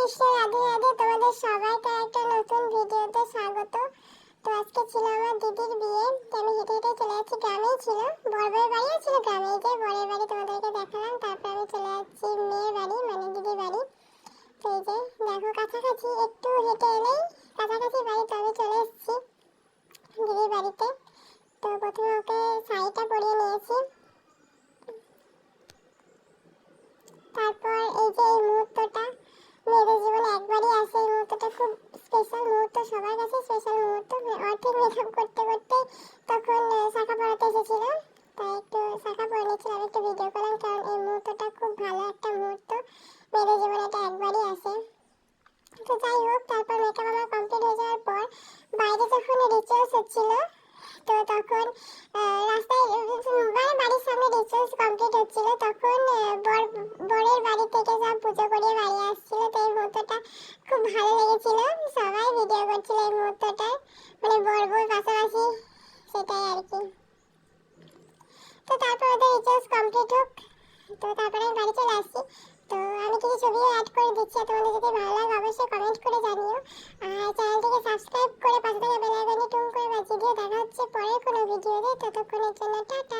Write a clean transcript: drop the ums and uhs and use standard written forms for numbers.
কৃষ্ণ, রাধে রাধে। তোমাদের সবাইকে একটা নতুন ভিডিওতে স্বাগত। তো আজকে ছিল আমার দিদির বিয়ে, তো আমি হেঁটে হেঁটে চলে যাচ্ছি। গ্রামেই ছিল, বড়দের বাড়িও ছিল গ্রামে, যে বরের বাড়ি তোমাদেরকে দেখালাম। তারপর আমি চলে যাচ্ছি মেয়ের বাড়ি, মানে দিদির বাড়ি। তো এই যে দেখো, কাছাকাছি একটু হেঁটে এলেই কাছাকাছি বাড়ি। তো আমি চলে এসেছি দিদির বাড়িতে। তো প্রথমে ওকে শাড়িটা পরিয়ে নিয়েছি। তারপর এই যে এই মুহূর্তটা মেয়েদের জীবনে একবারই আসে, এই মুহূর্তটা খুব স্পেশাল মুহূর্ত, সবার কাছে স্পেশাল মুহূর্ত। অর্ধেক মেকআপ করতে করতে তখন শাখা পড়াতে এসেছিল, তাই একটু শাখা পরে নিয়েছিলাম, একটু ভিডিও করলাম, কারণ এই মুহূর্তটা খুব ভালো একটা মুহূর্ত, মেয়েদের জীবনে এটা একবারই আসে। তো যাই হোক, তারপর মেকআপ আমার কমপ্লিট হয়ে যাওয়ার পর বাইরে যখন রিচুয়ালস হচ্ছিল, তো তখন রাস্তায় মানে বাড়ির সামনে রিচুয়ালস কমপ্লিট হচ্ছিল, তখন বরের বাড়ি থেকে সব পুজো করিয়ে বাড়ি আসছিল। তো এই মুহূর্তটা খুব ভালো লেগেছিল, সবাই ভিডিও করছিল এই মুহূর্তটায়, মানে বর বউর পাশাপাশি, সেটাই আর কি। তো তারপর ওদের রিচার্জ কমপ্লিট হোক, তো তারপরে আমি বাড়ি চলে আসছি। তো আমি কিছু ছবিও অ্যাড করে দিচ্ছি, তোমাদের যদি ভালো লাগে অবশ্যই কমেন্ট করে জানিও। আর চ্যানেলটিকে সাবস্ক্রাইব করে পাশে থাকা বেল আইকনটি টুং করে বাজিয়ে দিও। দেখা হচ্ছে পরের কোনো ভিডিওতে, ততক্ষণের জন্য টাটা।